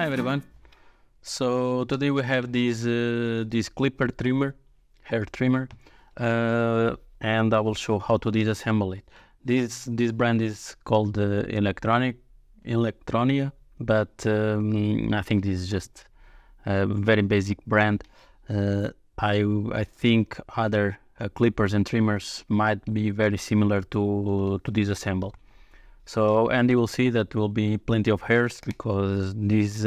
Hi everyone. So today we have this clipper trimmer, hair trimmer, and I will show how to disassemble it. This brand is called Electronia, but I think this is just a very basic brand. I think other clippers and trimmers might be very similar to disassemble. So, and you will see that will be plenty of hairs because this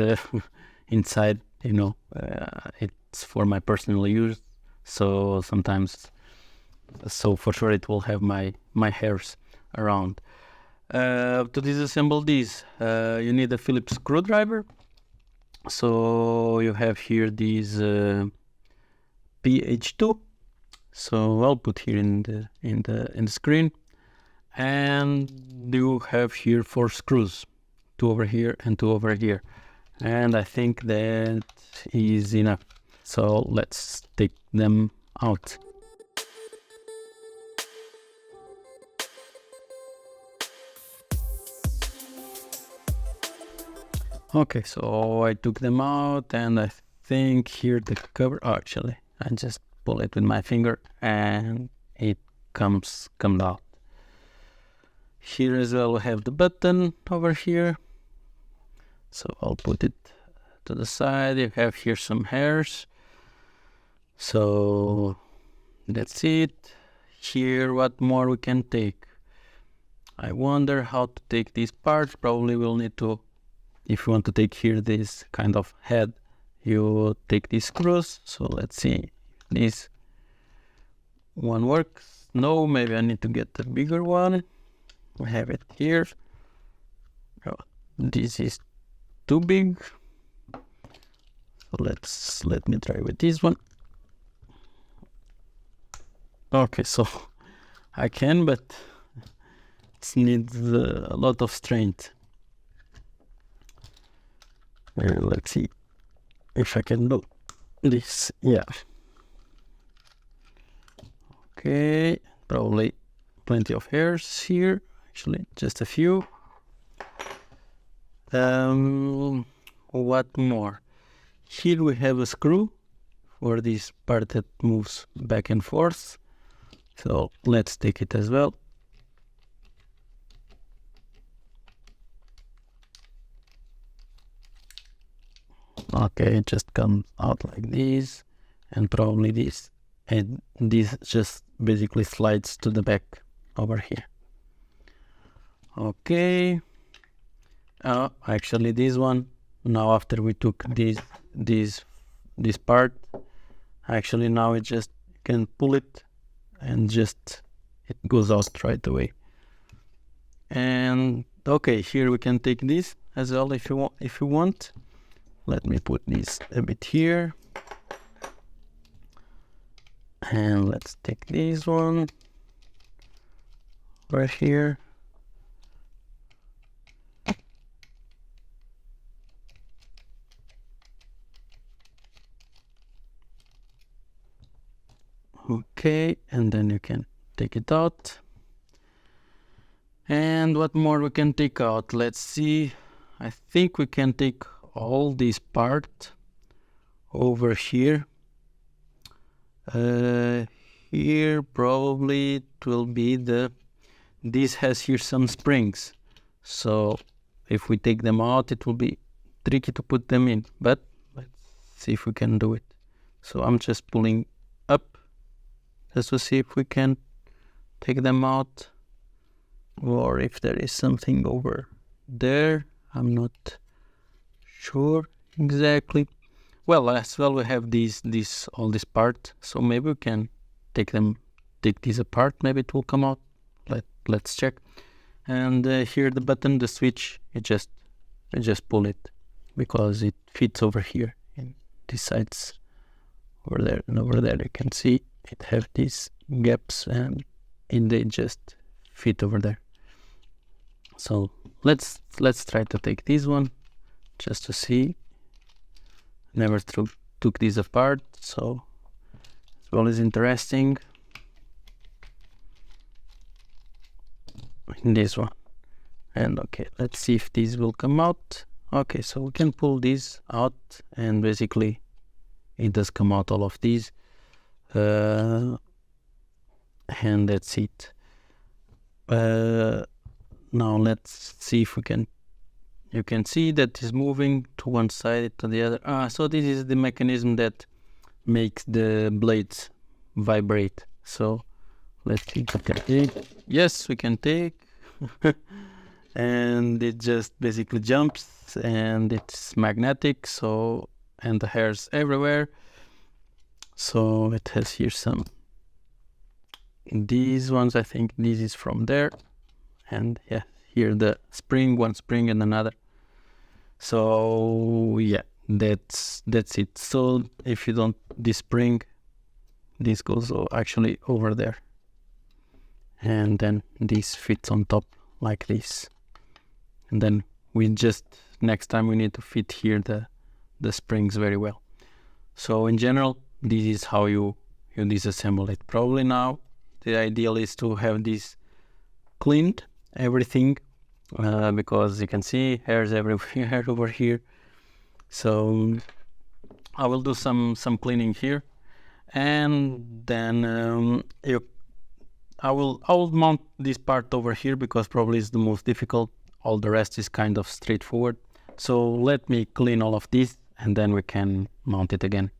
inside, it's for my personal use. So sometimes, so for sure it will have my hairs around. To disassemble this, you need a Phillips screwdriver. So you have here this PH2. So I'll put here in the screen. And you have here 4 screws, 2 over here and 2 over here, and I think that is enough. So let's take them out. Okay, so I took them out, and I think here the cover, actually I just pull it with my finger and it comes out. Here as well we have the button over here, so I'll put it to the side. You have here some hairs, so that's it. Here, what more we can take? I wonder how to take these parts. Probably we'll need to, if you want to take here this kind of head, you take these screws. So let's see, this one works. No, maybe I need to get the bigger one. We have it here. Oh, this is too big. So let me try with this one. Okay, so I can, but it needs a lot of strength. Let's see if I can do this. Yeah. Okay, probably plenty of hairs here. Actually, just a few. What more? Here we have a screw for this part that moves back and forth. So let's take it as well. Okay, it just comes out like this, and probably this, and this just basically slides to the back over here. Okay, actually this one, now after we took this part, actually now it just can pull it and just it goes out right away. And okay, here we can take this as well if you want. Let me put this a bit here, and let's take this one right here. Okay, and then you can take it out. And what more we can take out? Let's see. I think we can take all this part over here. Here probably it will be this has here some springs. So if we take them out, it will be tricky to put them in, but let's see if we can do it. So I'm just pulling up just to see if we can take them out, or if there is something over there. I'm not sure exactly. Well, as well we have all this part, so maybe we can take this apart. Maybe it will come out. Let's check. And here the button, the switch, I just pull it because it fits over here in these sides over there, and over there you can see it have these gaps, and they just fit over there. So let's try to take this one just to see. Never took this apart, so as well as interesting. In this one, and okay, let's see if these will come out. Okay, so we can pull this out, and basically it does come out all of these, and that's it. Now let's see if we can. You can see that it's moving to one side to the other. So this is the mechanism that makes the blades vibrate. So let's see if we can take. Yes, we can take. And it just basically jumps, and it's magnetic, so, and the hairs everywhere. So it has here some, these ones, I think this is from there, and yeah, here the spring, one spring and another. So yeah, that's it. So if you don't, this spring, this goes actually over there, and then this fits on top like this. And then we just, next time we need to fit here the springs very well. So in general, this is how you disassemble it. Probably now the ideal is to have this cleaned, everything, because you can see hairs everywhere over here. So I will do some cleaning here, and then I will mount this part over here because probably it's the most difficult. All the rest is kind of straightforward. So let me clean all of this, and then we can mount it again.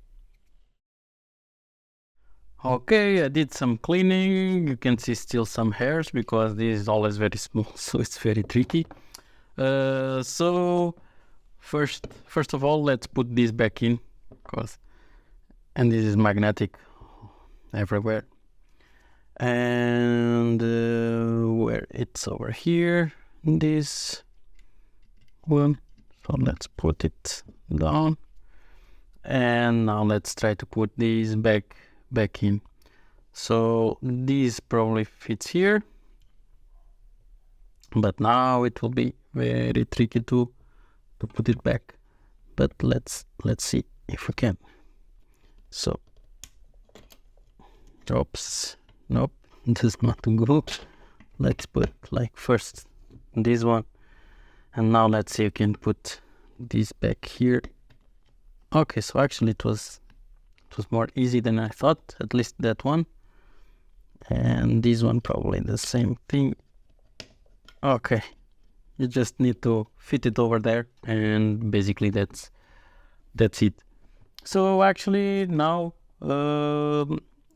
Okay, I did some cleaning. You can see still some hairs because this is always very small, so it's very tricky. So first of all, let's put this back in, and this is magnetic everywhere. And where it's over here, this one. So let's put it down, and now let's try to put these back in. So this probably fits here, but now it will be very tricky to put it back. But let's see if we can. So oops, nope, does not go. Let's put like first this one, and now let's see if we can put this back here. Okay, so actually it was more easy than I thought, at least that one. And this one probably the same thing. Okay, you just need to fit it over there, and basically that's it. So actually now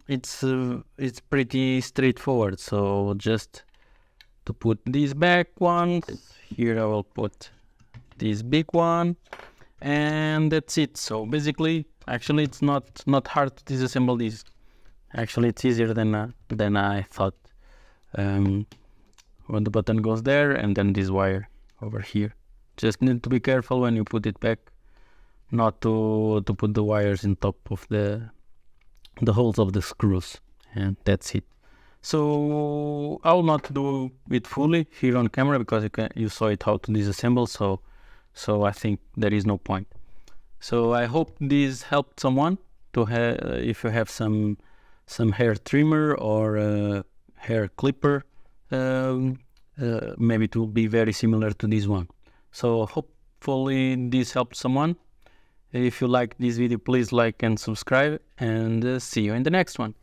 it's pretty straightforward. So just to put these back ones here, I will put this big one, and that's it. So basically, actually it's not hard to disassemble these. Actually it's easier than I thought. When the button goes there, and then this wire over here. Just need to be careful when you put it back, not to put the wires in top of the holes of the screws, and that's it. So I will not do it fully here on camera because you saw it how to disassemble, so I think there is no point. So I hope this helped someone to have, if you have some hair trimmer or hair clipper, maybe it will be very similar to this one. So hopefully this helped someone. If you like this video, please like and subscribe, and see you in the next one.